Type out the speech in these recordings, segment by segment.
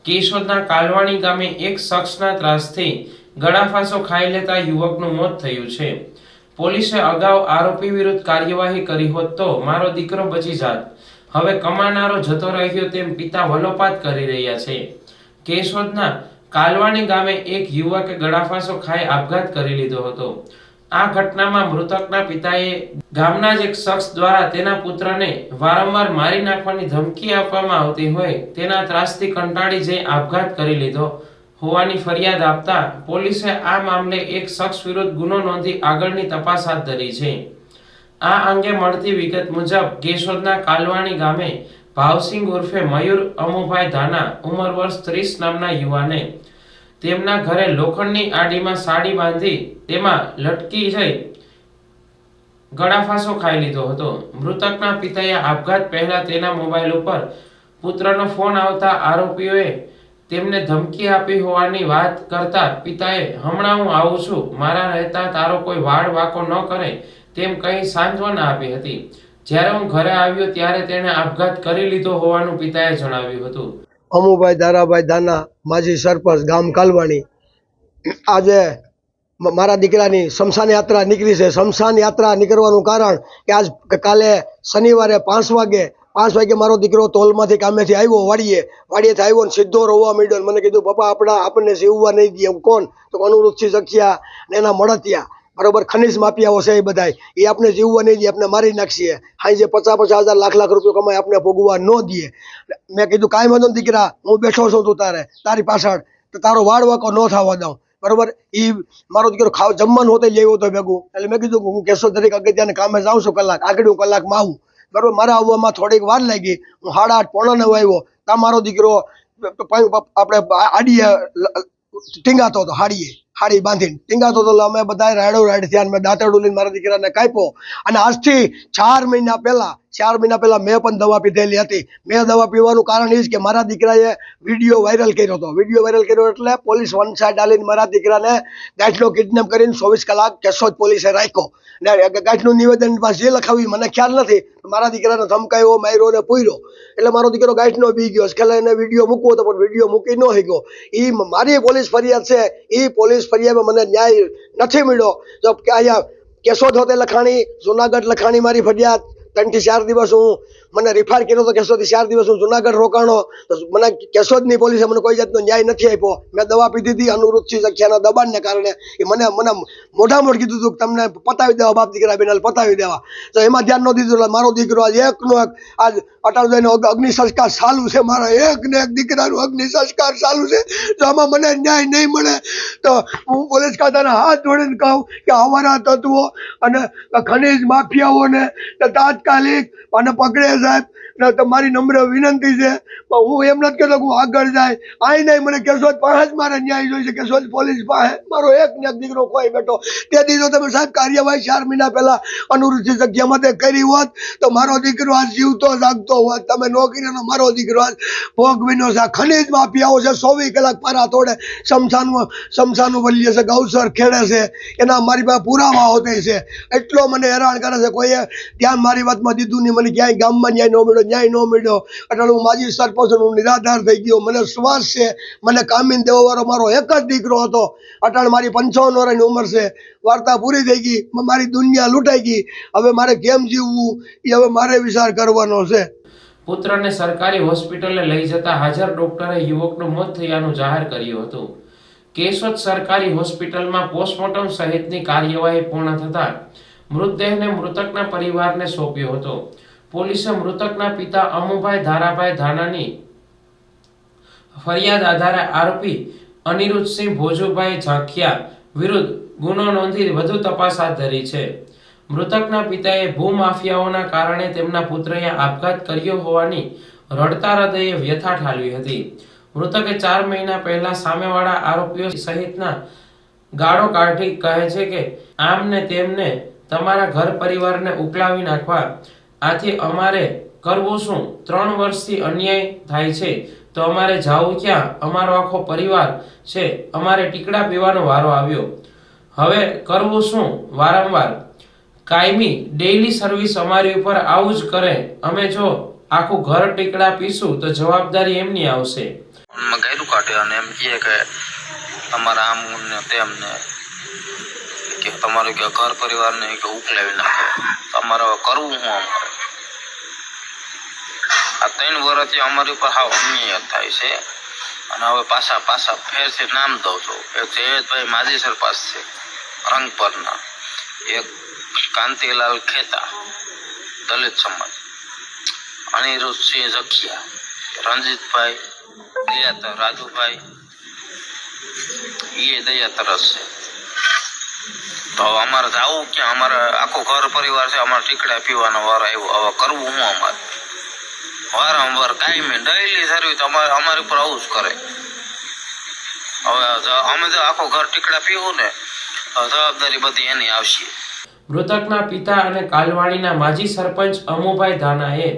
કેશોદના કાલવાણી ગામે એક શખ્સના ત્રાસથી ગળાફાંસો ખાઈ લેતા યુવકનું મોત થયું છે। પોલીસે અગાઉ આરોપી વિરુદ્ધ કાર્યવાહી કરી હોત તો મારો દીકરો બચી જાત। હવે કમાનારો જતો રહ્યો તેમ પિતા વલોપાત કરી રહ્યા છે। કેશોદના કાલવાણી ગામે એક યુવકે ગળાફાંસો ખાઈ આપઘાત કરી લીધો હતો। આ ઘટનામાં મૃતકના પિતાએ ગામના જ એક શખ્સ દ્વારા તેના પુત્રને વારંવાર મારી નાખવાની ધમકી આપવામાં આવતી હોય તેના ત્રાસથી કંટાળી જઈ આપઘાત કરી લીધો હોવાની ફરિયાદ આપતા પોલીસે આ મામલે એક શખ્સ વિરુદ્ધ ગુનો નોંધી આગળની તપાસ હાથ ધરી છે। આ અંગે મળતી વિગત મુજબ કેશોદના કાલવાણી ગામે ભાવસિંહ ઉર્ફે મયુર અમુભાઈ ધાના ઉંમર વર્ષ 30 નામના યુવાને તેમના ઘરે લોખંડની આડીમાં સાડી બાંધી તેમાં લટકી જઈ ગળાફાંસો ખાઈ લીધો હતો। મૃતકના પિતાએ આપઘાત પહેલા તેના મોબાઈલ ઉપર પુત્રનો ફોન આવતા આરોપીઓએ તેમને ધમકી આપી હોવાની વાત કરતા પિતાએ હમણાં હું આવું છું, મારા રહેતા તારો કોઈ વાળ વાકો ન કરે તેમ કહી સાંત્વના આપી હતી। જ્યારે હું ઘરે આવ્યો ત્યારે તેણે આપઘાત કરી લીધો હોવાનું પિતાએ જણાવ્યું હતું। અમુભાઈ દારાભાઈ દાના, માજી સરપંચ ગામ કાલવાણી। આજે મારા દીકરાની શમશાન યાત્રા નીકળી છે। શમશાન યાત્રા નીકળવાનું કારણ કે આજ કાલે શનિવારે 5 વાગે મારો દીકરો તોલમાંથી કામેથી આવ્યો, વાડીએથી આવ્યો ને સીધો રોવા માંડ્યો। મને કીધું પપ્પા આપણને જીવવા નહીં દે। કોણ? તો અનુરૂધસિંહ સખિયા ને એના મળતિયા, બરોબર, ખનીજ માફિયાઓ છે એ બધા, એ આપણે જીવવા નહીં દે, આપણે મારી નાખીએ। હાઈ જે 50,000 લાખ રૂપિયા કમાય આપણે ભોગવા ન દે। મેં કીધું કાંઈ વાંધો નહીં દીકરા, હું બેઠો છું, તું તારી પાછળ તો તારો વાળ વાકો ન થવા દઉં, બરોબર। એ મારો દીકરો જમવાનું હોતે લેવો તો ભેગું, એટલે મેં કીધું હું કેશોદ દરેક અગત્યાને કામે જાઉં છું, આગળ કલાકમાં આવું, બરોબર। મારા આવવામાં થોડીક વાર લાગી, હું 8:30 પોણા 9 આવ્યો, ત્યાં મારો દીકરો આપણે આડીએ ટીંગાતો હતો, હાડી બાંધીને ટીંગાતો હતો। અમે બધા રાડ થયા, મેં દાંતરડું લઈને મારા દીકરાને કાપ્યો। અને આજથી 4 મહિના પહેલા મેં પણ દવા પીધેલી હતી। મેં દવા પીવાનું કારણ એ જ કે મારા દીકરાએ વિડીયો વાયરલ કર્યો હતો। વિડીયો વાયરલ કર્યો એટલે પોલીસ વન સાઈડ આવીને મારા દીકરાને ગાંઠનો કિડનેપ કરીને 24 કલાક કેશોદ પોલીસે રાખ્યો। ને ગાંઠનું નિવેદન જે લખાવ્યું મને ખ્યાલ નથી, મારા દીકરાને ધમકાયો, માર્યો ને પૂર્યો, એટલે મારો દીકરો ગાંઠનો બી ગયો। છેલ્લે એને વિડીયો મૂકવો હતો પણ વિડીયો મૂકી ન શક્યો। એ મારી પોલીસ ફરિયાદ છે, એ પોલીસ ફરિયાદમાં મને ન્યાય નથી મળ્યો। જો કે અહીંયા કેશોદ હોતે લખાણી, જુનાગઢ લખાણી મારી ફરિયાદ, 3 થી 4 દિવસ હું મને રિફાર કર્યો તો કેશોદથી 4 દિવસ હું જુનાગઢ રોકાણો, તો મને કેશોદની પોલીસે મને કોઈ જાતનો ન્યાય નથી આપ્યો। મેં દવા પીધી હતી અનુરૂધસિંહ સખિયાના દબાણને કારણે, એ મને મોઢામોઢ કીધું હતું કે તમને પતાવી દેવા, બાપ દીકરા બેન પતાવી દેવા, તો એમાં ધ્યાન ન દીધું। મારો દીકરો આજ એકનો એક આજ અટલભાઈનો અગ્નિ સંસ્કાર ચાલુ છે, મારા એક ને એક દીકરાનું અગ્નિ સંસ્કાર ચાલુ છે। તો આમાં મને ન્યાય નહીં મળે તો હું પોલીસ ખાતાના હાથ જોડીને કહું કે અમારા તત્વો અને ખનીજ માફિયાઓને તાત્કાલિક અને પકડે સાહેબ, તમારી નમ્ર વિનંતી છે। હું એમ નથી કહેતો કે હું આગળ જાય, આઈ નહીં, મને કેશોદ પાસે જ મારે ન્યાય જોઈએ છે, કેશોદ પોલીસ પાસે મારો એક ને એક દીકરો ખોઈ બેઠો। તેથી જો તમે સાહેબ કાર્યવાહી 4 મહિના પહેલા અનુરૂધસિંહ સખિયામાં કરી હોત તો મારો દીકરો આજ જીવતો જાગતો હોત। તમે ન કરીને મારો દીકરો આજ ભોગ બન્યો છે। ખનીજ માફિયાઓ છે, 24 કલાક પારા તોડે, શમશાનું વલ્ય છે, ગૌસર ખેડે છે, એના મારી પાસે પુરાવા હોતે છે। એટલો મને હેરાન કરે છે, કોઈએ ત્યાં મારી વાતમાં દીધું નહીં, મને ક્યાંય ગામમાં ન્યાય ન મળ્યો। એટલે હું માજી સરપંચ, હું નિરાધાર થઈ ગયો। મને શ્વાસ છે, મને કામીન દેવાવાળો મારો એક જ દીકરો હતો। અટાણ મારી 55 વર્ષની ઉંમર છે, વાર્તા પૂરી થઈ ગઈ, મારી દુનિયા લૂંટાઈ ગઈ। હવે મારે કેમ જીવવું એ હવે મારે વિચાર કરવાનો છે। પુત્રને સરકારી હોસ્પિટલે લઈ જતા હાજર ડોક્ટરે યુવકનું મોત થયાનું જાહેર કર્યું હતું। કેશોદ સરકારી હોસ્પિટલમાં પોસ્ટમોર્ટમ સહિતની કાર્યવાહી પૂર્ણ થતા મૃતદેહને મૃતકના પરિવારને સોંપ્યો હતો। પોલીસે મૃતકના પિતા અમુભાઈ દારાભાઈ ધાનાની ફરિયાદ આધારે આરોપી અનિરુદ્ધસિંહ ભોજુભાઈ ઝાંખિયા વિરુદ્ધ ગુનો નોંધી વધુ તપાસ હાથ ધરી છે। મૃતકના પિતાએ ભૂમાફિયાઓના કારણે તેમના પુત્રએ આપઘાત કર્યો હોવાની રડતા હૃદયે વ્યથા ઠાલવી હતી। મૃતકે 4 મહિના પહેલા સામેવાળા આરોપીઓ સહિતના ગાળો કાઢી કહે છે કે આમને તેમને તમારા ઘર પરિવારને ઉકલાવી નાખવા, આથી અમારે કરવું શું? 3 વર્ષથી અન્યાય થાય છે તો અમારે જાવું ક્યાં? અમારો આખો પરિવાર છે, અમારે ટીકડા પીવાનો વારો આવ્યો, હવે કરવું શું? વારંવાર કાયમી ડેઈલી સર્વિસ અમારી ઉપર આવું જ કરે, અમે જો આખું ઘર ટીકડા પીશું તો જવાબદારી એમની આવશે। ગાયરું કાઢે અને એમ કહે કે તમારા આમ ને તેમ ને કે તમારે કે ઘર પરિવારને કે ઉકલાવી નાખે. તમારે હવે કરવું શું? અમારે આ 3 વર્ષથી અમારી ઉપર હાવ અન્યાય થાય છે. અને હવે પાછા ફેરથી નામ દઉં છું. એક જયેશભાઈ માજી સરપંચ છે રંગપરના, એક કાંતિલાલ ખેતા દલિત સમાજ, અનિરુદ્ધસિંહ જખિયા, રણજીતભાઈ દયાતર, રાજુભાઈ એ દયાતરસ છે. તો અમારે જવું ક્યાં? અમારે આખો ઘર પરિવાર છે, અમારે ટીકડા પીવાનો વાર આવ્યો. હવે કરવું શું? અમારે વારંવાર કાયમી ડેઈલી સર્વિસ અમારી ઉપર આવું જ કરે. હવે અમે તો આખો ઘર ટીકડા પીવું ને, જવાબદારી બધી એની આવશે. મૃતકના પિતા અને કાલવાણીના માજી સરપંચ અમુભાઈ ધાનાએ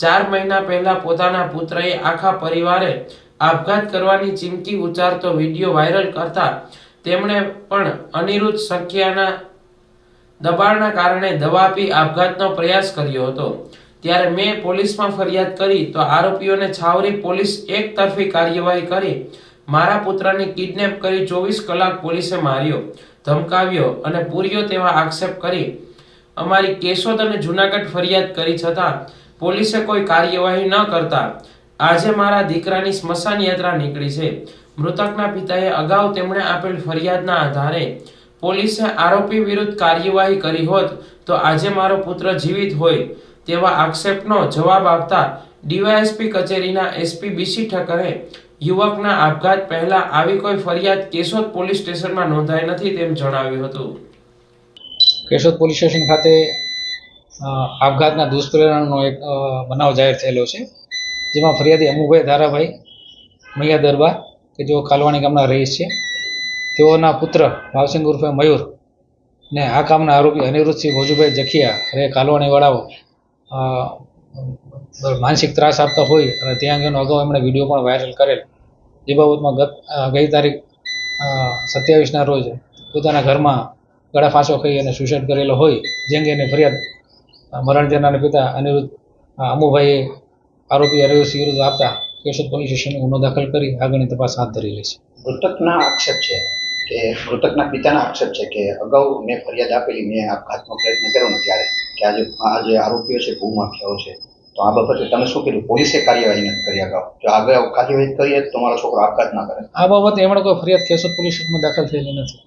4 મહિના પહેલા પોતાના પુત્રએ આખા પરિવારે આપઘાત કરવાની ચીમકી ઉચ્ચારતો વિડીયો વાયરલ કરતા તેમણે પણ અનિરુદ્ધ સખિયાના દબાણના કારણે દવા આપી આપઘાતનો પ્રયાસ કર્યો હતો. ત્યારે મેં પોલીસમાં ફરિયાદ કરી તો આરોપીઓને છાવરી પોલીસ એકતરફી કાર્યવાહી કરી મારા પુત્રને કિડનેપ કરી 24 કલાક પોલીસે માર્યો, ધમકાવ્યો અને પૂર્યો તેવા આક્ષેપ કરી અમારી કેશોદ અને જૂનાગઢ ફરિયાદ કરી છતાં પોલીસે કોઈ કાર્યવાહી ન કરતા આજે મારા દીકરાની સ્મશાન યાત્રા નીકળી છે. મૃતકના પિતાએ અગાઉ તેમણે આપેલ ફરિયાદના આધારે પોલીસે આરોપી વિરુદ્ધ કાર્યવાહી કરી હોત તો આજે મારો પુત્ર જીવિત હોય તેવા આક્ષેપનો જવાબ આપતા ડીવાયએસપી કચેરીના એસપી બીસી ઠક્કરે યુવકના આપઘાત પહેલા આવી કોઈ ફરિયાદ કેશોદ પોલીસ સ્ટેશનમાં નોંધાઈ નથી તેમ જણાવ્યું હતું. કેશોદ પોલીસ સ્ટેશન ખાતે આપઘાતના દુષ્પ્રેરણનો એક બનાવ જાહેર થયેલો છે, જેમાં ફરિયાદી અમુભાઈ ધારાભાઈ મૈયા દરબાર કે જેઓ કાલવાણી ગામના રહીશ છે, તેઓના પુત્ર ભાવસિંહ ઉર્ફે મયુર ને આ કામના આરોપી અનિરુદ્ધસિંહ ભોજુભાઈ જખિયા રે કાલવાણીવાળાઓ માનસિક ત્રાસ આપતા હોય અને તે અંગેનો અગાઉ એમણે વિડીયો પણ વાયરલ કરેલ. જે બાબતમાં ગઈ તારીખ 27ના રોજ પોતાના ઘરમાં ગળા ફાંસો ખાઈ અને સુસાઇડ કરેલો હોય, જે અંગેની ફરિયાદ મરણ જનારના પિતા અમુભાઈએ આરોપી અનિરુદ્ધસિંહ વિરુદ્ધ આપતા કેશોદ પોલીસ સ્ટેશનમાં ગુનો દાખલ કરી આગળની તપાસ હાથ ધરી છે. મૃતકના આક્ષેપ છે કે મૃતકના પિતાના આક્ષેપ છે કે અગાઉ મેં ફરિયાદ આપેલી, મેં આપઘાતનો પ્રયત્ન કર્યો ને ત્યારે કે આજે આરોપીઓ છે ભૂમાફિયાઓ છે, તો આ બાબતે તમે શું કીધું? પોલીસે કાર્યવાહી નથી કરી અગાઉ? જો આગળ કાર્યવાહી કરીએ તો તમારો છોકરો આપઘાત ના કરે. આ બાબતે એમણે કોઈ ફરિયાદ કેશોદ પોલીસ સ્ટેશનમાં દાખલ થયેલી નથી.